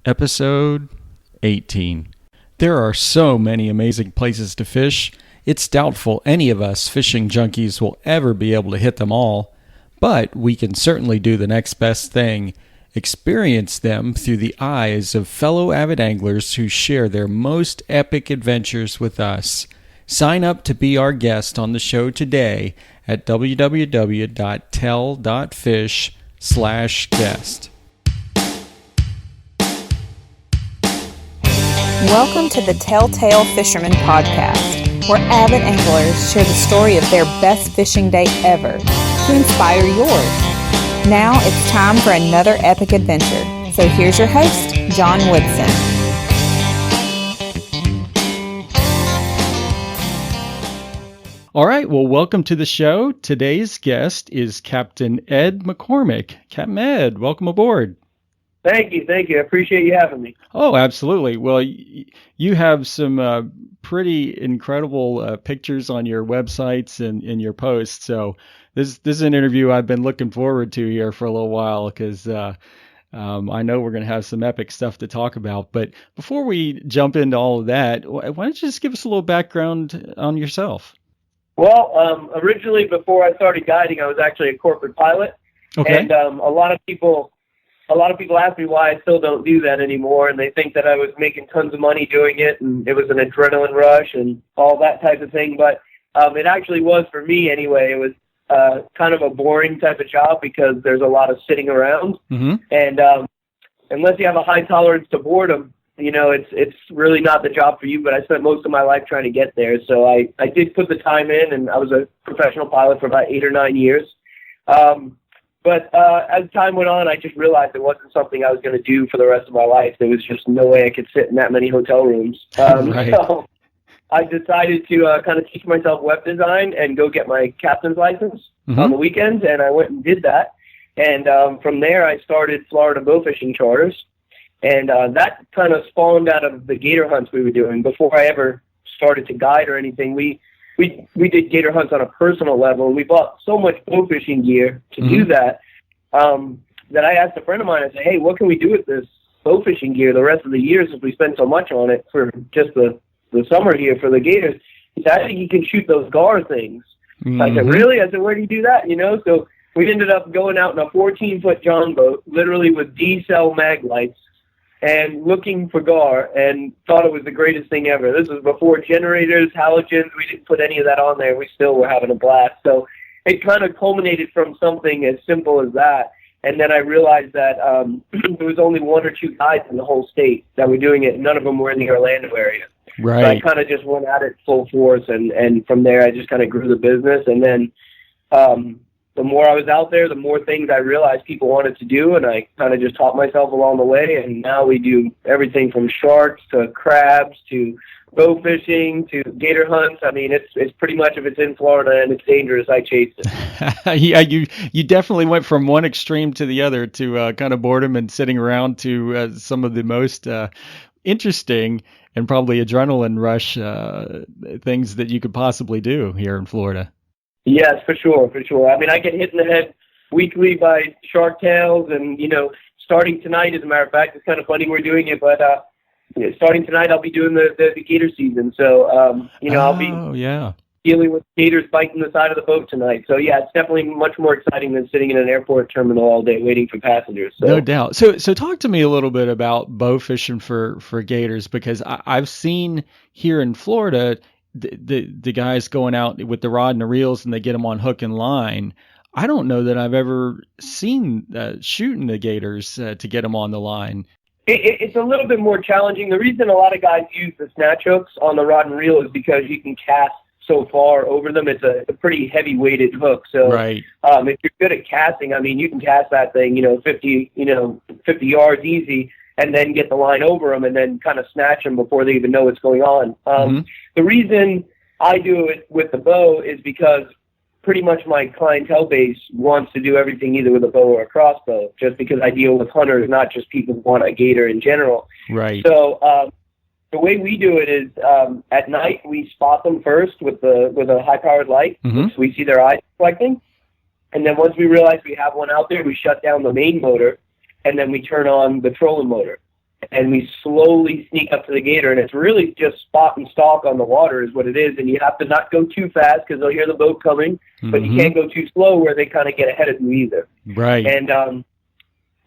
Episode 18. There are so many amazing places to fish, it's doubtful any of us fishing junkies will ever be able to hit them all, but we can certainly do the next best thing, experience them through the eyes of fellow avid anglers who share their most epic adventures with us. Sign up to be our guest on the show today at www.tell.fish/guest. Welcome to the Telltale Fisherman podcast, where avid anglers share the story of their best fishing day ever to inspire yours. Now it's time for another epic adventure. So here's your host, John Woodson. All right, well, welcome to the show. Today's guest is Captain Ed McCormick. Captain Ed, welcome aboard. Thank you. I appreciate you having me. Oh, absolutely. Well, you have some pretty incredible pictures on your websites and in your posts. So this is an interview I've been looking forward to here for a little while because I know we're going to have some epic stuff to talk about. But before we jump into all of that, why don't you just give us a little background on yourself? Well, originally before I started guiding, I was actually a corporate pilot. Okay. And a lot of people ask me why I still don't do that anymore, and they think that I was making tons of money doing it, and it was an adrenaline rush and all that type of thing. But it actually was for me anyway. It was kind of a boring type of job because there's a lot of sitting around, and unless you have a high tolerance to boredom, you know, it's really not the job for you. But I spent most of my life trying to get there, so I did put the time in, and I was a professional pilot for about 8 or 9 years. But as time went on, I just realized it wasn't something I was going to do for the rest of my life. There was just no way I could sit in that many hotel rooms. Right. So I decided to kind of teach myself web design and go get my captain's license on the weekends, and I went and did that. And from there, I started Florida Bowfishing Charters, and that kind of spawned out of the gator hunts we were doing. Before I ever started to guide or anything, we did gator hunts on a personal level, and we bought so much bow fishing gear to do that, that I asked a friend of mine, I said, hey, what can we do with this bow fishing gear the rest of the years if we spend so much on it for just the summer here for the gators? He said, I think you can shoot those gar things. I said, really? I said, where do you do that? You know, so we ended up going out in a 14-foot John boat, literally with D-cell mag lights, and looking for gar, and thought it was the greatest thing ever. This was before generators, halogens. We didn't put any of that on there. We still were having a blast. So it kind of culminated from something as simple as that. And then I realized that there was only 1 or 2 guides in the whole state that were doing it. None of them were in the Orlando area. Right. So I kind of just went at it full force, and from there I just kind of grew the business. And then the more I was out there, the more things I realized people wanted to do, and I kind of just taught myself along the way, and now we do everything from sharks to crabs to bow fishing to gator hunts. I mean, it's pretty much, if it's in Florida and it's dangerous, I chase it. Yeah, you definitely went from one extreme to the other, to kind of boredom and sitting around, to some of the most interesting and probably adrenaline rush things that you could possibly do here in Florida. Yes, for sure. I mean, I get hit in the head weekly by shark tails, and, you know, starting tonight, as a matter of fact, it's kind of funny we're doing it, but starting tonight, I'll be doing the gator season. So, you know, I'll be dealing with gators biting the side of the boat tonight. So, yeah, it's definitely much more exciting than sitting in an airport terminal all day waiting for passengers. So. No doubt. So talk to me a little bit about bow fishing for gators, because I've seen here in Florida the guys going out with the rod and the reels, and they get them on hook and line. I don't know that I've ever seen shooting the gators to get them on the line. It's a little bit more challenging. The reason a lot of guys use the snatch hooks on the rod and reel is because you can cast so far over them. It's a pretty heavy weighted hook. So right. If you're good at casting, I mean, you can cast that thing, 50 yards easy, and then get the line over them and then kind of snatch them before they even know what's going on. The reason I do it with the bow is because pretty much my clientele base wants to do everything either with a bow or a crossbow, just because I deal with hunters, not just people who want a gator in general. Right. So the way we do it is at night we spot them first with a high-powered light, so we see their eyes reflecting. And then once we realize we have one out there, we shut down the main motor, and then we turn on the trolling motor. and we slowly sneak up to the gator, and it's really just spot and stalk on the water is what it is, and you have to not go too fast because they'll hear the boat coming, but you can't go too slow where they kind of get ahead of you either. Right. And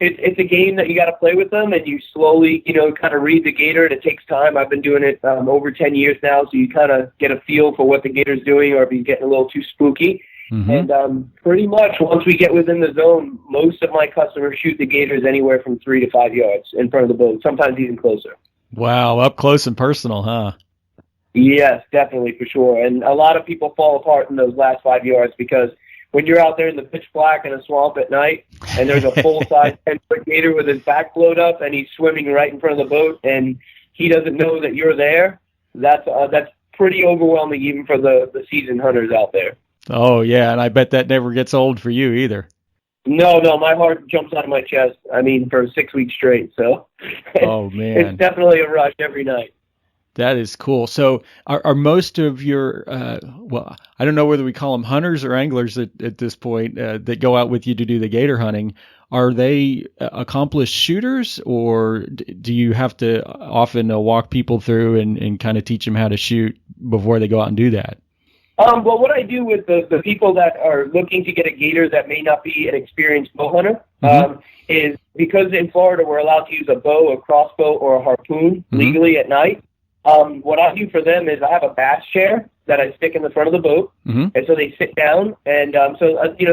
it's a game that you got to play with them, and you slowly, kind of read the gator, and it takes time. I've been doing it over 10 years now, so you kind of get a feel for what the gator's doing or if he's getting a little too spooky. And pretty much once we get within the zone, most of my customers shoot the gators anywhere from 3 to 5 yards in front of the boat, sometimes even closer. Wow, up close and personal, huh? Yes, definitely, for sure. And a lot of people fall apart in those last 5 yards because when you're out there in the pitch black in a swamp at night and there's a full-size 10-foot gator with his back blowed up and he's swimming right in front of the boat and he doesn't know that you're there, that's pretty overwhelming even for the seasoned hunters out there. Oh, yeah, and I bet that never gets old for you either. No, my heart jumps out of my chest, for 6 weeks straight. So oh, man. It's definitely a rush every night. That is cool. So are most of your, I don't know whether we call them hunters or anglers at this point that go out with you to do the gator hunting, are they accomplished shooters, or do you have to often walk people through and kind of teach them how to shoot before they go out and do that? Well, what I do with the people that are looking to get a gator that may not be an experienced bow hunter is because in Florida we're allowed to use a bow, a crossbow, or a harpoon legally at night. What I do for them is I have a bass chair that I stick in the front of the boat, and so they sit down. And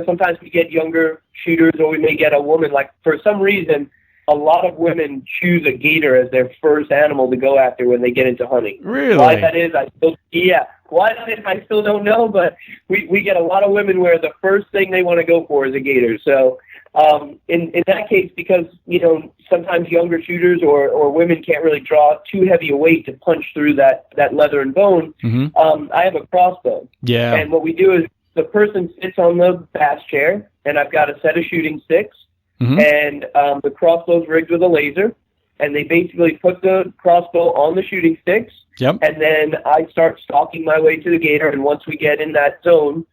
sometimes we get younger shooters, or we may get a woman. Like for some reason, a lot of women choose a gator as their first animal to go after when they get into hunting. Really? Why that is, Why that is, I still don't know, but we get a lot of women where the first thing they want to go for is a gator. So in that case, because, sometimes younger shooters or women can't really draw too heavy a weight to punch through that leather and bone, I have a crossbow. Yeah. And what we do is the person sits on the bass chair, and I've got a set of shooting sticks, and the crossbow's rigged with a laser, and they basically put the crossbow on the shooting sticks. Yep. And then I start stalking my way to the gator, and once we get in that zone,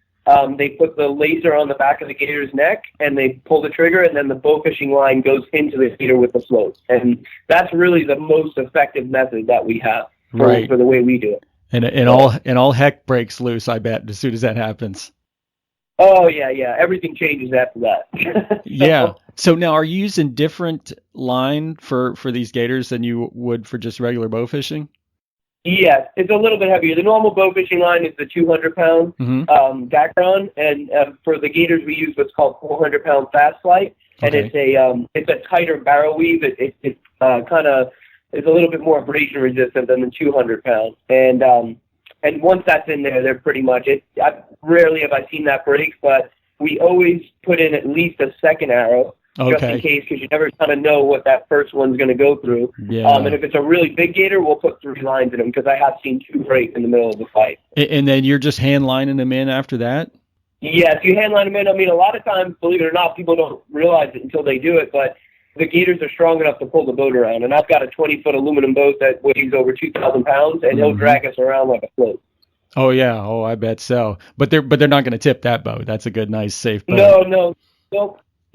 they put the laser on the back of the gator's neck, and they pull the trigger, and then the bow fishing line goes into the gator with the float. And that's really the most effective method that we have for the way we do it. And all heck breaks loose, I bet, as soon as that happens. Oh, yeah. Everything changes after that. Yeah. So now, are you using different line for these gators than you would for just regular bow fishing? Yes, it's a little bit heavier. The normal bow fishing line is the 200-pound Dacron, and for the gators we use what's called 400-pound fast flight, and it's a tighter barrel weave. It kind of is a little bit more abrasion resistant than the 200-pound, and once that's in there, they're pretty much it. Rarely have I seen that break, but we always put in at least a second arrow. Just in case, because you never kind of know what that first one's going to go through. Yeah. And if it's a really big gator, we'll put 3 lines in them, because I have seen 2 break in the middle of the fight. And then you're just hand lining them in after that? Yes, you hand line them in. I mean, a lot of times, believe it or not, people don't realize it until they do it, but the gators are strong enough to pull the boat around. And I've got a 20-foot aluminum boat that weighs over 2,000 pounds, and he'll drag us around like a float. Oh, yeah. Oh, I bet so. But they're not going to tip that boat. That's a good, nice, safe boat. No.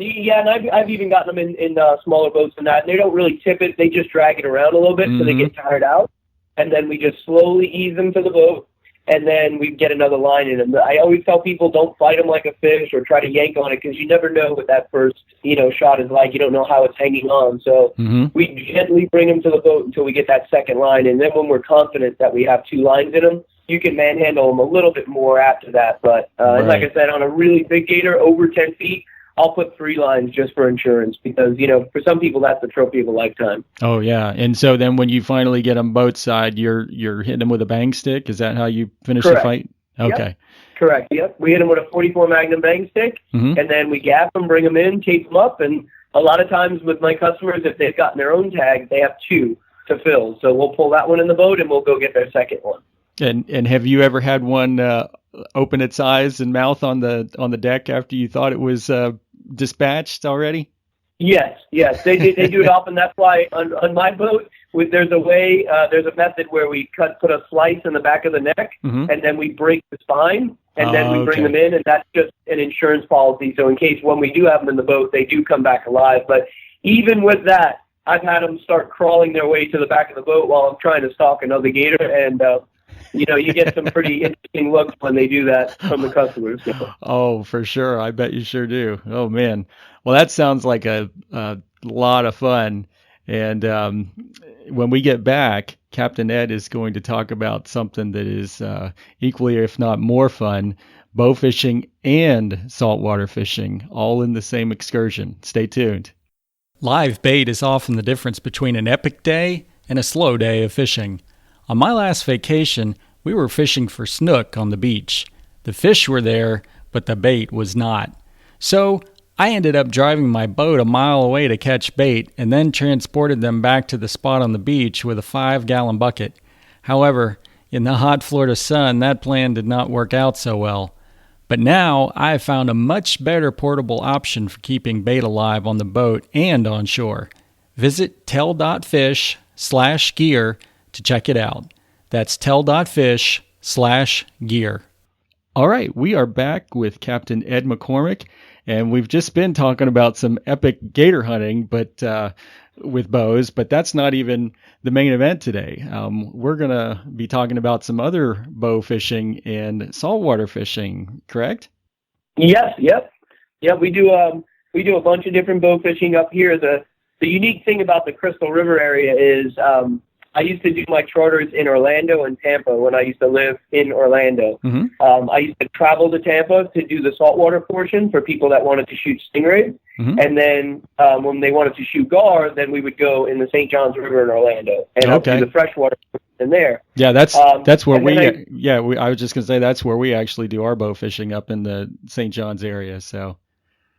Yeah, and I've even gotten them in smaller boats than that. And they don't really tip it. They just drag it around a little bit so they get tired out. And then we just slowly ease them to the boat, and then we get another line in them. I always tell people, don't fight them like a fish or try to yank on it, because you never know what that first shot is like. You don't know how it's hanging on. So we gently bring them to the boat until we get that second line. And then when we're confident that we have 2 lines in them, you can manhandle them a little bit more after that. But like I said, on a really big gator, over 10 feet, I'll put 3 lines just for insurance, because, for some people, that's the trophy of a lifetime. Oh, yeah. And so then when you finally get them both side, you're hitting them with a bang stick? Is that how you finish the fight? Okay. Yep. Correct. Yep. We hit them with a 44 Magnum bang stick, and then we gap them, bring them in, tape them up. And a lot of times with my customers, if they've gotten their own tag, they have 2 to fill. So we'll pull that one in the boat, and we'll go get their second one. And have you ever had one open its eyes and mouth on the deck after you thought it was dispatched already? Yes, they do it often. That's why on my boat, there's a method where we put a slice in the back of the neck, and then we break the spine, and then we bring them in, and that's just an insurance policy. So in case when we do have them in the boat, they do come back alive. But even with that, I've had them start crawling their way to the back of the boat while I'm trying to stalk another gator, and you get some pretty interesting looks when they do that from the customers. So. Oh, for sure. I bet you sure do. Oh man. Well, that sounds like a lot of fun. And when we get back, Captain Ed is going to talk about something that is equally, if not more fun, bow fishing and saltwater fishing, all in the same excursion. Stay tuned. Live bait is often the difference between an epic day and a slow day of fishing. On my last vacation, we were fishing for snook on the beach. The fish were there, but the bait was not. So I ended up driving my boat a mile away to catch bait and then transported them back to the spot on the beach with a 5-gallon bucket. However, in the hot Florida sun, that plan did not work out so well. But now I have found a much better portable option for keeping bait alive on the boat and on shore. Visit tell.fish/gear to check it out. That's tell.fish/gear. All right, we are back with Captain Ed McCormick, and we've just been talking about some epic gator hunting, but with bows, but that's not even the main event today. We're going to be talking about some other bow fishing and saltwater fishing, correct? Yes, yep. Yeah, we do a bunch of different bow fishing up here. The unique thing about the Crystal River area is I used to do my charters in Orlando and Tampa when I used to live in Orlando. Mm-hmm. I used to travel to Tampa to do the saltwater portion for people that wanted to shoot stingrays. Mm-hmm. And then when they wanted to shoot gar, then we would go in the St. Johns River in Orlando and up to the freshwater in there. Yeah, that's where I was just going to say that's where we actually do our bow fishing, up in the St. Johns area. So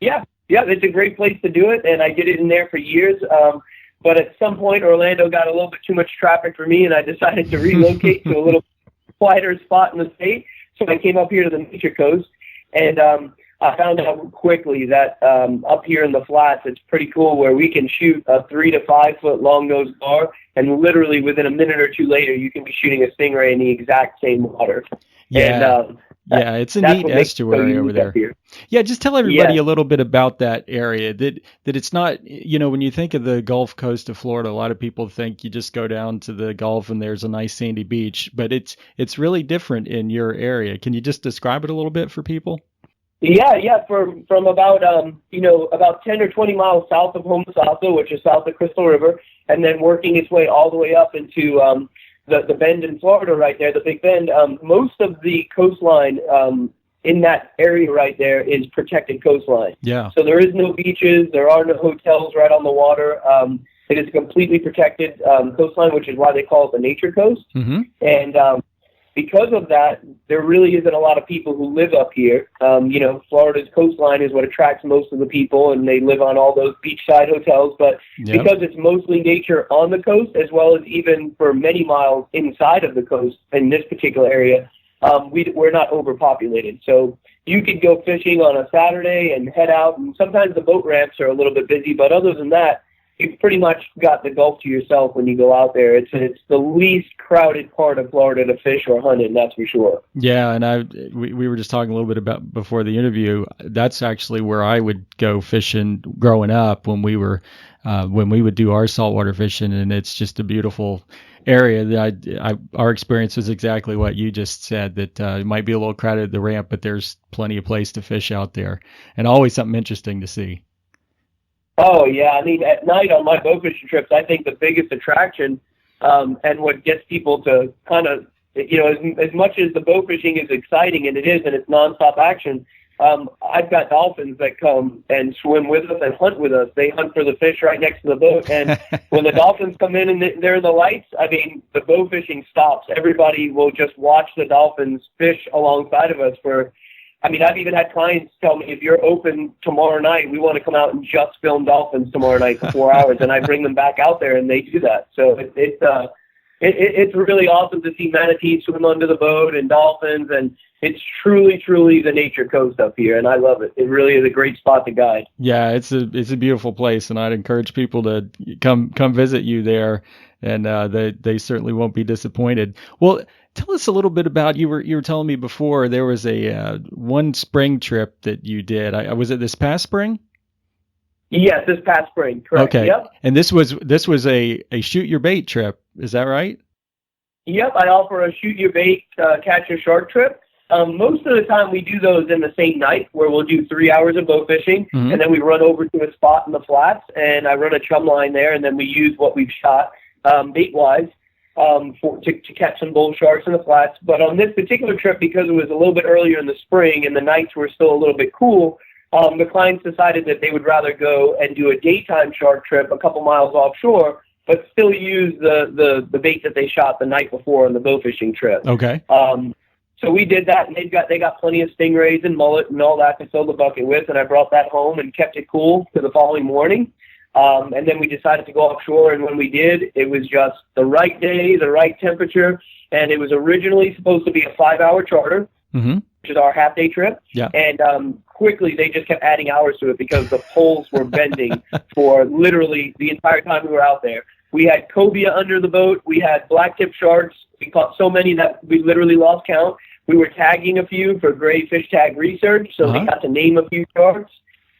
yeah, it's a great place to do it, and I did it in there for years. But at some point, Orlando got a little bit too much traffic for me, and I decided to relocate to a little quieter spot in the state. So I came up here to the Nature Coast, and I found out quickly that up here in the flats, it's pretty cool where we can shoot a 3 to 5 foot long nose gar, and literally within a minute or two later, you can be shooting a stingray in the exact same water. Yeah. And, it's a neat estuary over there. Yeah, just tell everybody a little bit about that area. That it's not, when you think of the Gulf Coast of Florida, a lot of people think you just go down to the Gulf and there's a nice sandy beach, but it's really different in your area. Can you just describe it a little bit for people? Yeah. From about 10 or 20 miles south of Homosassa, which is south of Crystal River, and then working its way all the way up into the bend in Florida right there, the Big Bend. Most of the coastline in that area right there is protected coastline. Yeah. So there is no beaches. There are no hotels right on the water. It is a completely protected coastline, which is why they call it the Nature Coast. Mm-hmm. And because of that, there really isn't a lot of people who live up here. Florida's coastline is what attracts most of the people, and they live on all those beachside hotels. But because it's mostly nature on the coast, as well as even for many miles inside of the coast in this particular area, we're not overpopulated. So you could go fishing on a Saturday and head out, and sometimes the boat ramps are a little bit busy, but other than that, you've pretty much got the Gulf to yourself when you go out there. It's the least crowded part of Florida to fish or hunt in, that's for sure. Yeah, and we were just talking a little bit about before the interview. That's actually where I would go fishing growing up when we would do our saltwater fishing, and it's just a beautiful area. Our experience was exactly what you just said, that it might be a little crowded at the ramp, but there's plenty of place to fish out there, and always something interesting to see. Oh, yeah. I mean, at night on my bow fishing trips, I think the biggest attraction and what gets people to kind of, as much as the bow fishing is exciting, and it is, and it's nonstop action, I've got dolphins that come and swim with us and hunt with us. They hunt for the fish right next to the boat. And when the dolphins come in and they're in the lights, I mean, the bow fishing stops. Everybody will just watch the dolphins fish alongside of us I've even had clients tell me, if you're open tomorrow night, we want to come out and just film dolphins tomorrow night for 4 hours, and I bring them back out there, and they do that. So it's really awesome to see manatees swim under the boat and dolphins, and it's truly, truly the Nature Coast up here, and I love it. It really is a great spot to guide. Yeah, it's a beautiful place, and I'd encourage people to come visit you there, and they certainly won't be disappointed. Well, tell us a little bit about, you were telling me before there was a one spring trip that you did. Was it this past spring? Yes, this past spring, correct. Okay. Yep. And this was a shoot your bait trip. Is that right? Yep, I offer a shoot your bait, catch your shark trip. Most of the time we do those in the same night where we'll do 3 hours of bow fishing and then we run over to a spot in the flats and I run a chum line there and then we use what we've shot bait-wise to catch some bull sharks in the flats. But on this particular trip, because it was a little bit earlier in the spring and the nights were still a little bit cool, the clients decided that they would rather go and do a daytime shark trip a couple miles offshore but still use the bait that they shot the night before on the bow fishing trip. Okay. So we did that, and they got plenty of stingrays and mullet and all that to fill the bucket with, and I brought that home and kept it cool to the following morning. And then we decided to go offshore, and when we did, it was just the right day, the right temperature, and it was originally supposed to be a 5-hour charter, which is our half-day trip. Yeah. And quickly they just kept adding hours to it because the poles were bending for literally the entire time we were out there. We had cobia under the boat. We had blacktip sharks. We caught so many that we literally lost count. We were tagging a few for gray fish tag research, so they got to name a few sharks.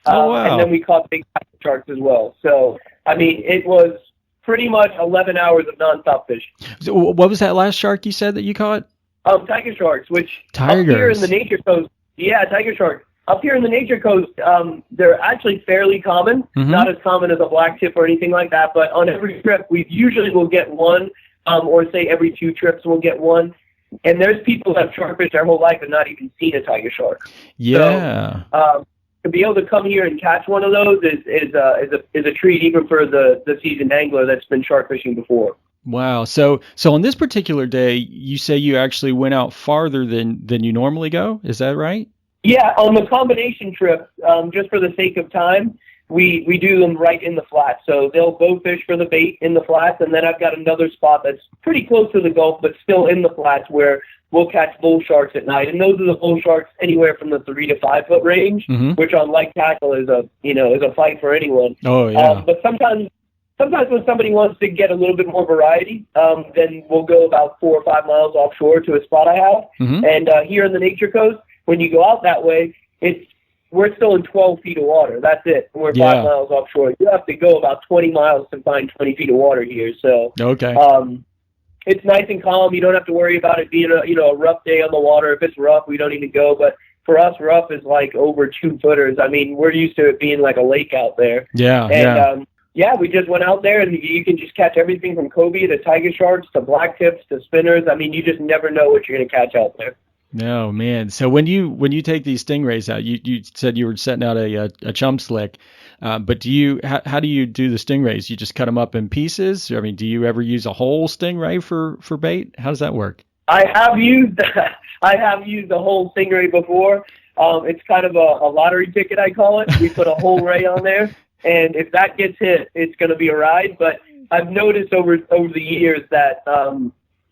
Oh, wow. And then we caught big sharks as well. So, I mean, it was pretty much 11 hours of nonstop fishing. So what was that last shark you said that you caught? Tiger sharks, which up here in the nature coast, tiger sharks. Up here in the nature coast, they're actually fairly common, not as common as a blacktip or anything like that, but on every trip, we usually will get one, or say every 2 trips we'll get one. And there's people that have shark fished their whole life and not even seen a tiger shark. Yeah. So, to be able to come here and catch one of those is a treat, even for the seasoned angler that's been shark fishing before. Wow. So on this particular day, you say you actually went out farther than you normally go. Is that right? Yeah, on the combination trip, just for the sake of time, we do them right in the flats. So they'll bow fish for the bait in the flats, and then I've got another spot that's pretty close to the Gulf, but still in the flats where we'll catch bull sharks at night. And those are the bull sharks anywhere from the 3 to 5 foot range, which on light tackle is a fight for anyone. Oh yeah. But sometimes when somebody wants to get a little bit more variety, then we'll go about 4 or 5 miles offshore to a spot I have. And here on the nature coast, when you go out that way, we're still in 12 feet of water. That's it. We're 5 miles offshore. You have to go about 20 miles to find 20 feet of water here. So okay. It's nice and calm. You don't have to worry about it being a rough day on the water. If it's rough, we don't even go. But for us, rough is like over 2 footers. I mean, we're used to it being like a lake out there. Yeah. And we just went out there, and you can just catch everything from cobia to tiger sharks to blacktips to spinners. I mean, you just never know what you're going to catch out there. No, man. So when you take these stingrays out, you said you were setting out a chum slick, but how do you do the stingrays? You just cut them up in pieces? I mean, do you ever use a whole stingray for bait? How does that work? I have used a whole stingray before. It's kind of a lottery ticket, I call it. We put a whole ray on there, and if that gets hit, it's going to be a ride. But I've noticed over the years that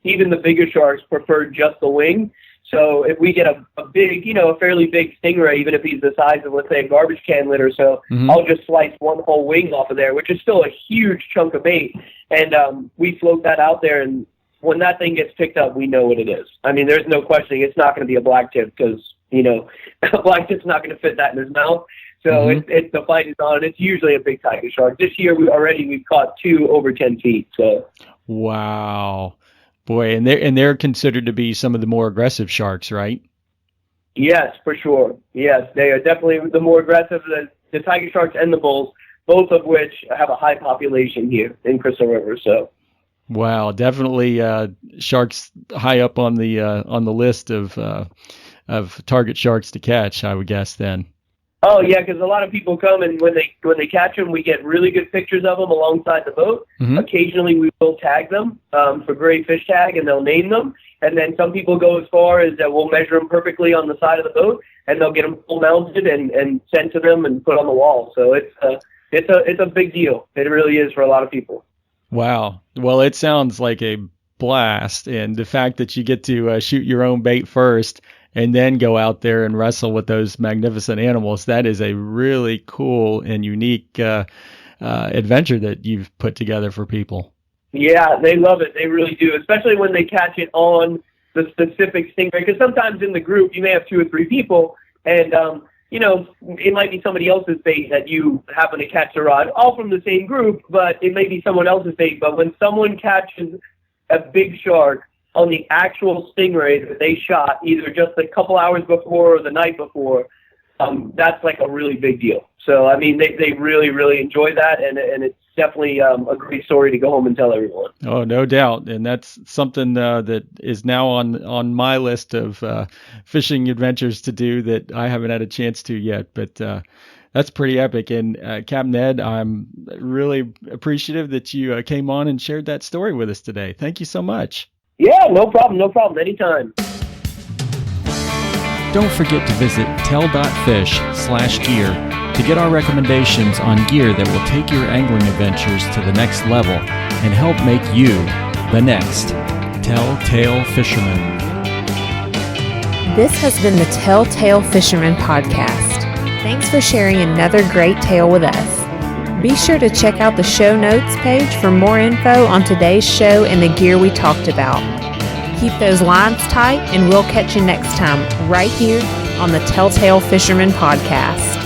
even the bigger sharks prefer just the wing. So if we get a big, a fairly big stingray, even if he's the size of, let's say, a garbage can lid or so, I'll just slice one whole wing off of there, which is still a huge chunk of bait. And we float that out there, and when that thing gets picked up, we know what it is. I mean, there's no questioning. It's not going to be a blacktip because, a blacktip's not going to fit that in his mouth. So it's the fight is on. It's usually a big tiger shark. This year we've caught 2 over 10 feet. So wow. Boy, and they're considered to be some of the more aggressive sharks, right? Yes, for sure. Yes, they are definitely the more aggressive, the tiger sharks and the bulls, both of which have a high population here in Crystal River. So, wow, definitely sharks high up on the list of target sharks to catch, I would guess then. Oh yeah, because a lot of people come, and when they catch them, we get really good pictures of them alongside the boat. Occasionally, we will tag them for gray fish tag, and they'll name them. And then some people go as far as that we'll measure them perfectly on the side of the boat, and they'll get them full mounted and sent to them and put on the wall. So it's a big deal. It really is for a lot of people. Wow. Well, it sounds like a blast, and the fact that you get to shoot your own bait first and then go out there and wrestle with those magnificent animals, that is a really cool and unique adventure that you've put together for people. Yeah, they love it. They really do, especially when they catch it on the specific stingray. Because sometimes in the group, you may have 2 or 3 people, and it might be somebody else's bait that you happen to catch the rod, all from the same group, but it may be someone else's bait. But when someone catches a big shark on the actual stingray that they shot, either just a couple hours before or the night before, that's like a really big deal. So, I mean, they really, really enjoy that, and it's definitely a great story to go home and tell everyone. Oh, no doubt. And that's something that is now on my list of fishing adventures to do that I haven't had a chance to yet. But that's pretty epic. And Captain Ed, I'm really appreciative that you came on and shared that story with us today. Thank you so much. Yeah, no problem. Anytime. Don't forget to visit tell.fish/gear to get our recommendations on gear that will take your angling adventures to the next level and help make you the next Telltale Fisherman. This has been the Telltale Fisherman podcast. Thanks for sharing another great tale with us. Be sure to check out the show notes page for more info on today's show and the gear we talked about. Keep those lines tight, and we'll catch you next time right here on the Telltale Fisherman podcast.